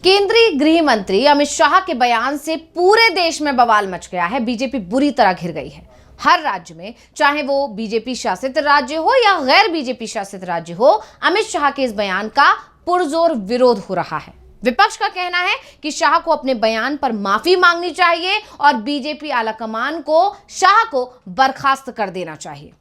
केंद्रीय गृह मंत्री अमित शाह के बयान से पूरे देश में बवाल मच गया है। बीजेपी बुरी तरह घिर गई है। हर राज्य में, चाहे वो बीजेपी शासित राज्य हो या गैर बीजेपी शासित राज्य हो, अमित शाह के इस बयान का पुरजोर विरोध हो रहा है। विपक्ष का कहना है कि शाह को अपने बयान पर माफी मांगनी चाहिए और बीजेपी आलाकमान को शाह को बर्खास्त कर देना चाहिए।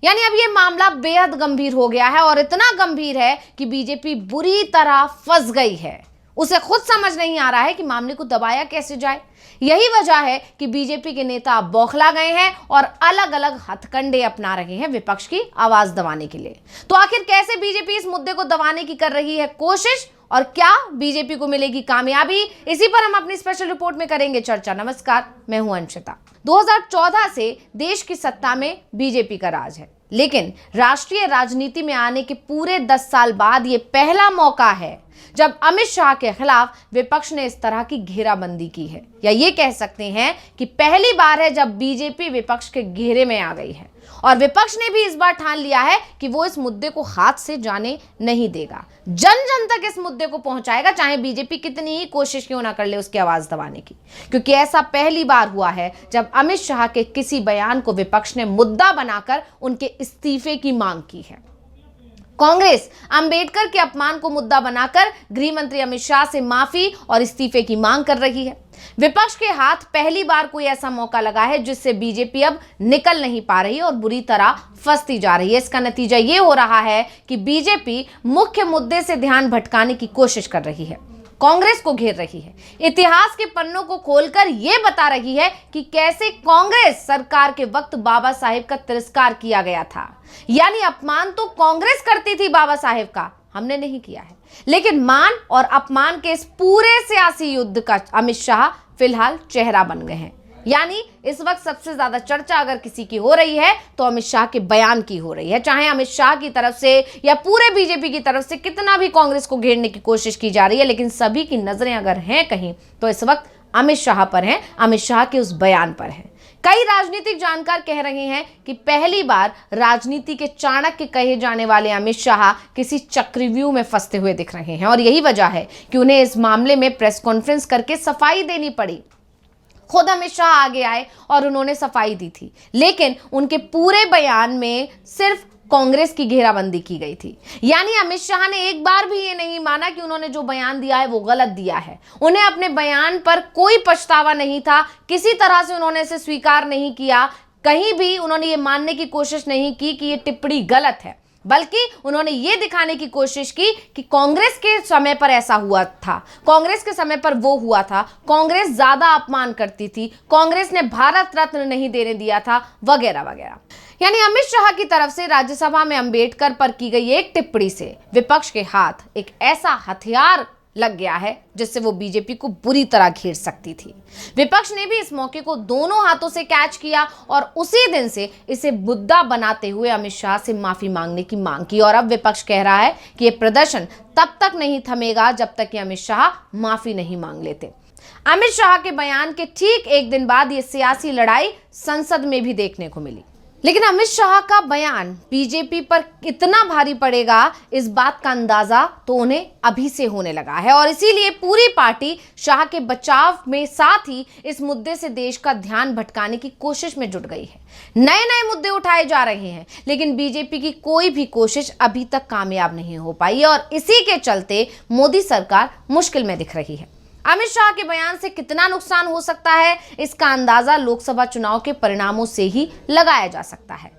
यानी अब यह मामला बेहद गंभीर हो गया है और इतना गंभीर है कि बीजेपी बुरी तरह फंस गई है। उसे खुद समझ नहीं आ रहा है कि मामले को दबाया कैसे जाए। यही वजह है कि बीजेपी के नेता बौखला गए हैं और अलग अलग हथकंडे अपना रहे हैं विपक्ष की आवाज दबाने के लिए। तो आखिर कैसे बीजेपी इस मुद्दे को दबाने की कर रही है कोशिश और क्या बीजेपी को मिलेगी कामयाबी, इसी पर हम अपनी स्पेशल रिपोर्ट में करेंगे चर्चा। नमस्कार, मैं हूं अंशिता। 2014 से देश की सत्ता में बीजेपी का राज है, लेकिन राष्ट्रीय राजनीति में आने के पूरे 10 साल बाद ये पहला मौका है जब अमित शाह के खिलाफ विपक्ष ने इस तरह की घेराबंदी की है, या ये कह सकते हैं कि पहली बार है जब बीजेपी विपक्ष के घेरे में आ गई है। और विपक्ष ने भी इस बार ठान लिया है कि वो इस मुद्दे को हाथ से जाने नहीं देगा। जन जन तक इस मुद्दे को पहुंचाएगा, चाहे बीजेपी कितनी ही कोशिश क्यों ना कर ले उसकी आवाज दबाने की। क्योंकि ऐसा पहली बार हुआ है जब अमित शाह के किसी बयान को विपक्ष ने मुद्दा बनाकर उनके इस्तीफे की मांग की है। कांग्रेस अंबेडकर के अपमान को मुद्दा बनाकर गृह मंत्री अमित शाह से माफी और इस्तीफे की मांग कर रही है। विपक्ष के हाथ पहली बार कोई ऐसा मौका लगा है जिससे बीजेपी अब निकल नहीं पा रही और बुरी तरह फंसती जा रही है। इसका नतीजा ये हो रहा है कि बीजेपी मुख्य मुद्दे से ध्यान भटकाने की कोशिश कर रही है, कांग्रेस को घेर रही है, इतिहास के पन्नों को खोलकर यह बता रही है कि कैसे कांग्रेस सरकार के वक्त बाबा साहेब का तिरस्कार किया गया था। यानी अपमान तो कांग्रेस करती थी बाबा साहेब का, हमने नहीं किया है। लेकिन मान और अपमान के इस पूरे सियासी युद्ध का अमित शाह फिलहाल चेहरा बन गए हैं। यानी इस वक्त सबसे ज्यादा चर्चा अगर किसी की हो रही है तो अमित शाह के बयान की हो रही है। चाहे अमित शाह की तरफ से या पूरे बीजेपी की तरफ से कितना भी कांग्रेस को घेरने की कोशिश की जा रही है, लेकिन सभी की नजरें अगर हैं कहीं तो इस वक्त अमित शाह पर हैं, अमित शाह के उस बयान पर हैं। कई राजनीतिक जानकार कह रहे हैं कि पहली बार राजनीति के चाणक्य कहे जाने वाले अमित शाह किसी चक्रव्यूह में फंसते हुए दिख रहे हैं और यही वजह है कि उन्हें इस मामले में प्रेस कॉन्फ्रेंस करके सफाई देनी पड़ी। खुद अमित शाह आगे आए और उन्होंने सफाई दी थी, लेकिन उनके पूरे बयान में सिर्फ कांग्रेस की घेराबंदी की गई थी। यानी अमित शाह ने एक बार भी ये नहीं माना कि उन्होंने जो बयान दिया है वो गलत दिया है। उन्हें अपने बयान पर कोई पछतावा नहीं था, किसी तरह से उन्होंने इसे स्वीकार नहीं किया। कहीं भी उन्होंने ये मानने की कोशिश नहीं की कि ये टिप्पणी गलत है, बल्कि उन्होंने ये दिखाने की कोशिश की कि कांग्रेस के समय पर ऐसा हुआ था, कांग्रेस के समय पर वो हुआ था, कांग्रेस ज्यादा अपमान करती थी, कांग्रेस ने भारत रत्न नहीं देने दिया था, वगैरह वगैरह। यानी अमित शाह की तरफ से राज्यसभा में अंबेडकर पर की गई एक टिप्पणी से विपक्ष के हाथ एक ऐसा हथियार लग गया है जिससे वो बीजेपी को बुरी तरह घेर सकती थी। विपक्ष ने भी इस मौके को दोनों हाथों से कैच किया और उसी दिन से इसे मुद्दा बनाते हुए अमित शाह से माफी मांगने की मांग की। और अब विपक्ष कह रहा है कि ये प्रदर्शन तब तक नहीं थमेगा जब तक कि अमित शाह माफी नहीं मांग लेते। अमित शाह के बयान के ठीक एक दिन बाद ये सियासी लड़ाई संसद में भी देखने को मिली। लेकिन अमित शाह का बयान बीजेपी पर कितना भारी पड़ेगा, इस बात का अंदाजा तो उन्हें अभी से होने लगा है और इसीलिए पूरी पार्टी शाह के बचाव में साथ ही इस मुद्दे से देश का ध्यान भटकाने की कोशिश में जुट गई है। नए नए मुद्दे उठाए जा रहे हैं, लेकिन बीजेपी की कोई भी कोशिश अभी तक कामयाब नहीं हो पाई और इसी के चलते मोदी सरकार मुश्किल में दिख रही है। अमित शाह के बयान से कितना नुकसान हो सकता है, इसका अंदाजा लोकसभा चुनाव के परिणामों से ही लगाया जा सकता है।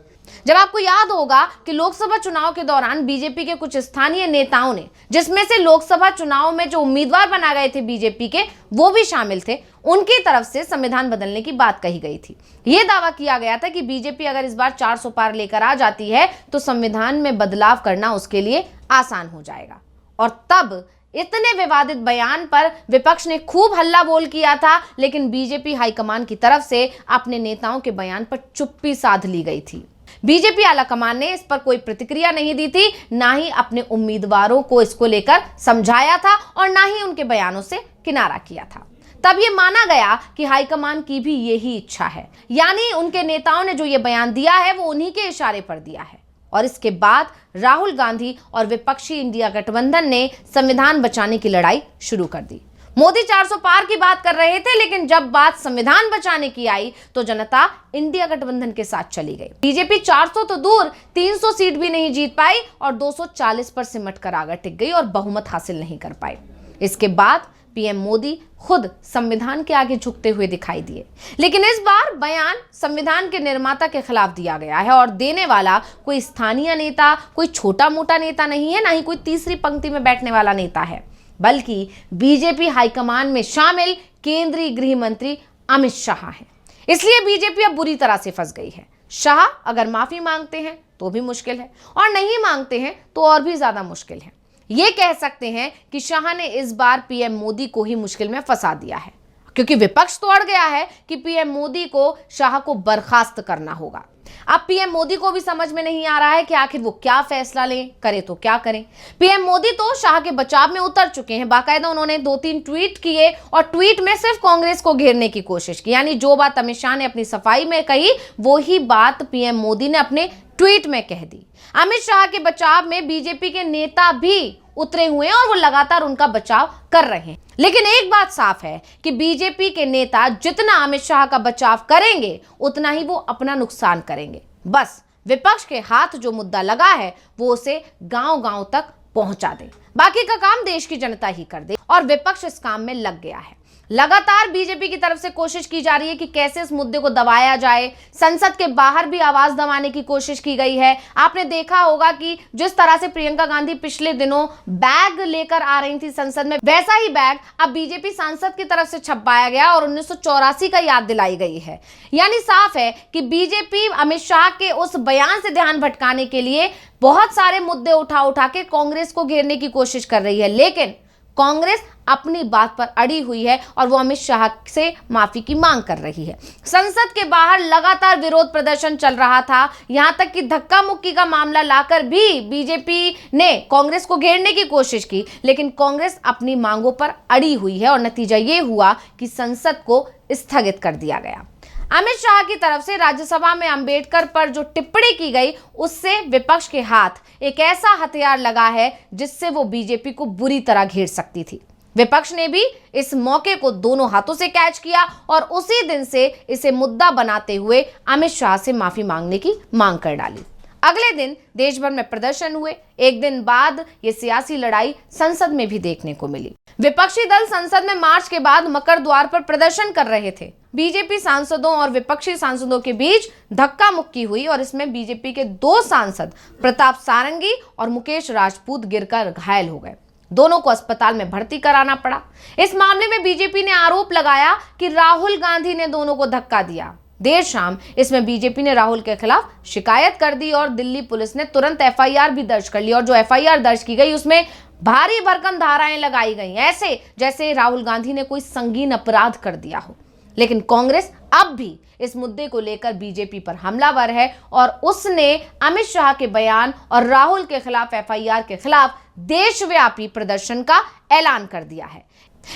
जब आपको याद होगा कि लोकसभा चुनाव के दौरान बीजेपी के कुछ स्थानीय नेताओं ने, जिसमें से लोकसभा चुनाव में जो उम्मीदवार बना गए थे बीजेपी के वो भी शामिल थे, उनकी तरफ से संविधान बदलने की बात कही गई थी। यह दावा किया गया था कि बीजेपी अगर इस बार 400 पार लेकर आ जाती है तो संविधान में बदलाव करना उसके लिए आसान हो जाएगा। और तब इतने विवादित बयान पर विपक्ष ने खूब हल्ला बोल किया था, लेकिन बीजेपी हाईकमान की तरफ से अपने नेताओं के बयान पर चुप्पी साध ली गई थी। बीजेपी आलाकमान ने इस पर कोई प्रतिक्रिया नहीं दी थी, ना ही अपने उम्मीदवारों को इसको लेकर समझाया था और ना ही उनके बयानों से किनारा किया था। तब ये माना गया कि हाईकमान की भी यही इच्छा है, यानी उनके नेताओं ने जो ये बयान दिया है वो उन्हीं के इशारे पर दिया है। और इसके बाद राहुल गांधी और विपक्षी इंडिया गठबंधन ने संविधान बचाने की लड़ाई शुरू कर दी। मोदी 400 पार की बात कर रहे थे, लेकिन जब बात संविधान बचाने की आई तो जनता इंडिया गठबंधन के साथ चली गई। बीजेपी 400 तो दूर 300 सीट भी नहीं जीत पाई और 240 पर सिमट कर आगे टिक गई और बहुमत हासिल नहीं कर पाई। इसके बाद पीएम मोदी खुद संविधान के आगे झुकते हुए दिखाई दिए, लेकिन इस बार बयान संविधान के निर्माता के खिलाफ दिया गया है और देने वाला कोई स्थानीय नेता, कोई छोटा मोटा नेता नहीं है, ना ही कोई तीसरी पंक्ति में बैठने वाला नेता है, बल्कि बीजेपी हाईकमान में शामिल केंद्रीय गृह मंत्री अमित शाह हैं। इसलिए बीजेपी अब बुरी तरह से फंस गई है। शाह अगर माफी मांगते हैं तो भी मुश्किल है और नहीं मांगते हैं तो और भी ज्यादा मुश्किल है। ये कह सकते हैं कि शाह ने इस बार पीएम मोदी को ही मुश्किल में फंसा दिया है, क्योंकि विपक्ष तो अड़ गया है कि पीएम मोदी को शाह को बर्खास्त करना होगा। अब पीएम मोदी को भी समझ में नहीं आ रहा है कि आखिर वो क्या फैसला लें, करे तो क्या करें। पीएम मोदी तो शाह के बचाव में उतर चुके हैं। बाकायदा उन्होंने 2-3 ट्वीट किए और ट्वीट में सिर्फ कांग्रेस को घेरने की कोशिश की, यानी जो बात अमित शाह ने अपनी सफाई में कही वो ही बात पीएम मोदी ने अपने ट्वीट में कह दी। अमित शाह के बचाव में बीजेपी के नेता भी उतरे हुए हैं और वो लगातार उनका बचाव कर रहे हैं। लेकिन एक बात साफ है कि बीजेपी के नेता जितना अमित शाह का बचाव करेंगे उतना ही वो अपना नुकसान करेंगे। बस विपक्ष के हाथ जो मुद्दा लगा है वो उसे गांव-गांव तक पहुंचा दे, बाकी का काम देश की जनता ही कर दे और विपक्ष इस काम में लग गया है। लगातार बीजेपी की तरफ से कोशिश की जा रही है कि कैसे इस मुद्दे को दबाया जाए। संसद के बाहर भी आवाज दबाने की कोशिश की गई है। आपने देखा होगा कि जिस तरह से प्रियंका गांधी पिछले दिनों बैग लेकर आ रही थी संसद में, वैसा ही बैग अब बीजेपी सांसद की तरफ से छपवाया गया और 1984 का याद दिलाई गई है। यानी साफ है कि बीजेपी अमित शाह के उस बयान से ध्यान भटकाने के लिए बहुत सारे मुद्दे उठा के कांग्रेस को घेरने की कोशिश कर रही है, लेकिन कांग्रेस अपनी बात पर अड़ी हुई है और वो अमित शाह से माफी की मांग कर रही है। संसद के बाहर लगातार विरोध प्रदर्शन चल रहा था, यहां तक कि धक्का मुक्की का मामला लाकर भी बीजेपी ने कांग्रेस को घेरने की कोशिश की, लेकिन कांग्रेस अपनी मांगों पर अड़ी हुई है और नतीजा ये हुआ कि संसद को स्थगित कर दिया गया। अमित शाह की तरफ से राज्यसभा में अंबेडकर पर जो टिप्पणी की गई उससे विपक्ष के हाथ एक ऐसा हथियार लगा है जिससे वो बीजेपी को बुरी तरह घेर सकती थी। विपक्ष ने भी इस मौके को दोनों हाथों से कैच किया और उसी दिन से इसे मुद्दा बनाते हुए अमित शाह से माफी मांगने की मांग कर डाली। अगले दिन देश भर में प्रदर्शन हुए। एक दिन बाद ये सियासी लड़ाई संसद में भी देखने को मिली। विपक्षी दल संसद में मार्च के बाद मकर द्वार पर प्रदर्शन कर रहे थे। बीजेपी सांसदों और विपक्षी सांसदों के बीच धक्का मुक्की हुई और इसमें बीजेपी के 2 सांसद प्रताप सारंगी और मुकेश राजपूत गिरकर घायल हो गए। दोनों को अस्पताल में भर्ती कराना पड़ा। इस मामले में बीजेपी ने आरोप लगाया कि राहुल गांधी ने दोनों को धक्का दिया। देर शाम इसमें बीजेपी ने राहुल के खिलाफ शिकायत कर दी और दिल्ली पुलिस ने तुरंत एफआईआर भी दर्ज कर ली और जो एफआईआर दर्ज की गई उसमें भारी भरकम धाराएं लगाई गई, ऐसे जैसे राहुल गांधी ने कोई संगीन अपराध कर दिया हो। लेकिन कांग्रेस अब भी इस मुद्दे को लेकर बीजेपी पर हमलावर है और उसने अमित शाह के बयान और राहुल के खिलाफ एफआईआर के खिलाफ देशव्यापी प्रदर्शन का ऐलान कर दिया है।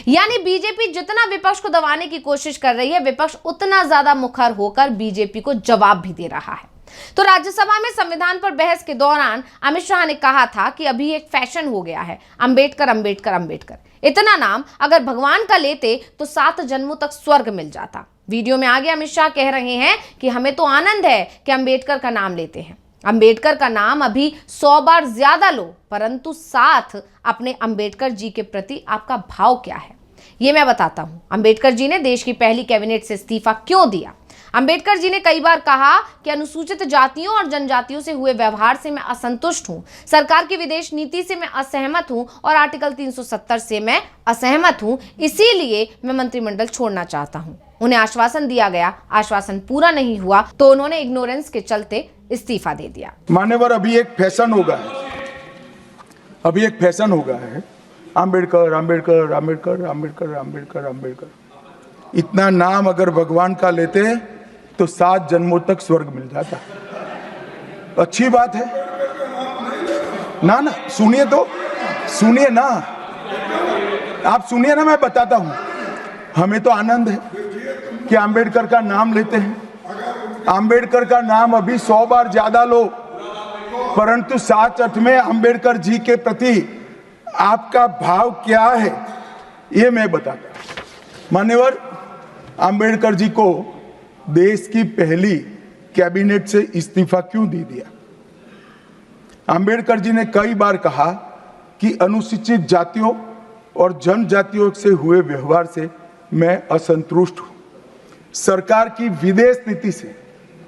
यानी बीजेपी जितना विपक्ष को दबाने की कोशिश कर रही है, विपक्ष उतना ज्यादा मुखर होकर बीजेपी को जवाब भी दे रहा है। तो राज्यसभा में संविधान पर बहस के दौरान अमित शाह ने कहा था कि अभी एक फैशन हो गया है, अंबेडकर अंबेडकर अंबेडकर। इतना नाम अगर भगवान का लेते तो 7 जन्मों तक स्वर्ग मिल जाता। वीडियो में आगे अमित शाह कह रहे हैं कि हमें तो आनंद है कि अंबेडकर का नाम लेते हैं। अंबेडकर का नाम अभी 100 बार ज्यादा लो, परंतु साथ अपने अंबेडकर जी के प्रति आपका भाव क्या है, ये मैं बताता हूं। अंबेडकर जी ने देश की पहली कैबिनेट से इस्तीफा क्यों दिया? अंबेडकर जी ने कई बार कहा कि अनुसूचित जातियों और जनजातियों से हुए व्यवहार से मैं असंतुष्ट हूं, सरकार की विदेश नीति से मैं असहमत हूं और आर्टिकल 370 से मैं असहमत हूं, इसीलिए मैं मंत्रिमंडल छोड़ना चाहता हूं। उन्हें आश्वासन दिया गया, आश्वासन पूरा नहीं हुआ तो उन्होंने इग्नोरेंस के चलते इस्तीफा दे दिया। मान्यवर, अभी एक फैशन होगा है, अंबेडकर अंबेडकर अंबेडकर अंबेडकर अंबेडकर अंबेडकर। इतना नाम अगर भगवान का लेते तो 7 जन्मों तक स्वर्ग मिल जाता। अच्छी बात है ना? सुनिए तो, सुनिए ना, आप सुनिए ना, मैं बताता हूं। हमें तो आनंद है कि अंबेडकर का नाम लेते हैं। अंबेडकर का नाम अभी 100 बार ज्यादा लो, परंतु साच अर्थ में अंबेडकर जी के प्रति आपका भाव क्या है ये मैं बताता हूं। मान्यवर, अंबेडकर जी को देश की पहली कैबिनेट से इस्तीफा क्यों दे दिया? अंबेडकर जी ने कई बार कहा कि अनुसूचित जातियों और जनजातियों से हुए व्यवहार से मैं असंतुष्ट हूं, सरकार की विदेश नीति से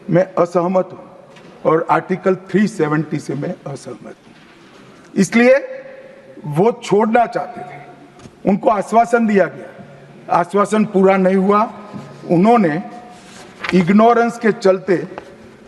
मैं असहमत हूं और आर्टिकल 370 से मैं असहमत हूं। इसलिए वो छोड़ना चाहते थे, उनको आश्वासन दिया गया, आश्वासन पूरा नहीं हुआ, उन्होंने इग्नोरेंस के चलते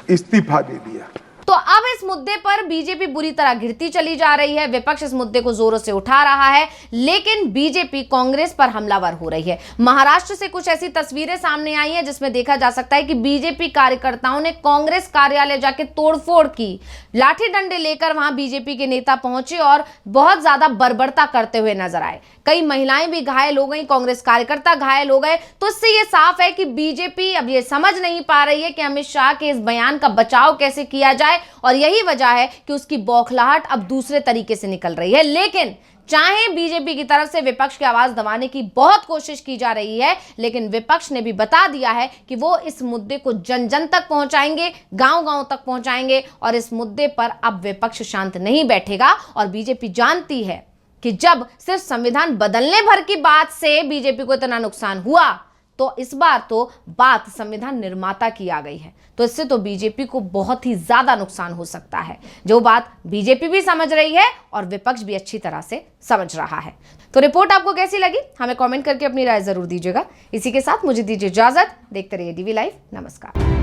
इस्तीफा दे दिया। तो अब इस मुद्दे पर बीजेपी बुरी तरह घिरती चली जा रही है। विपक्ष इस मुद्दे को जोरों से उठा रहा है, लेकिन बीजेपी कांग्रेस पर हमलावर हो रही है। महाराष्ट्र से कुछ ऐसी तस्वीरें सामने आई हैं जिसमें देखा जा सकता है कि बीजेपी कार्यकर्ताओं ने कांग्रेस कार्यालय जाके तोड़फोड़ की, लाठी डंडे लेकर वहां बीजेपी के नेता पहुंचे और बहुत ज्यादा बर्बरता करते हुए नजर आए। कई महिलाएं भी घायल हो गई, कांग्रेस कार्यकर्ता घायल हो गए। तो इससे यह साफ है कि बीजेपी अब ये समझ नहीं पा रही है कि अमित शाह के इस बयान का बचाव कैसे किया जाए, और यही वजह है कि उसकी बौखलाहट अब दूसरे तरीके से निकल रही है। लेकिन चाहे बीजेपी की तरफ से विपक्ष की आवाज दबाने की बहुत कोशिश की जा रही है, लेकिन विपक्ष ने भी बता दिया है कि वो इस मुद्दे को जन जन तक पहुंचाएंगे, गांव-गांव तक पहुंचाएंगे, और इस मुद्दे पर अब विपक्ष शांत नहीं बैठेगा। और बीजेपी जानती है कि जब सिर्फ संविधान बदलने भर की बात से बीजेपी को इतना नुकसान हुआ, तो इस बार तो बात संविधान निर्माता की आ गई है। तो इससे तो बीजेपी को बहुत ही ज्यादा नुकसान हो सकता है, जो बात बीजेपी भी समझ रही है और विपक्ष भी अच्छी तरह से समझ रहा है। तो रिपोर्ट आपको कैसी लगी, हमें कमेंट करके अपनी राय जरूर दीजिएगा। इसी के साथ मुझे दीजिए इजाजत। देखते रहिए डीवी लाइव। नमस्कार।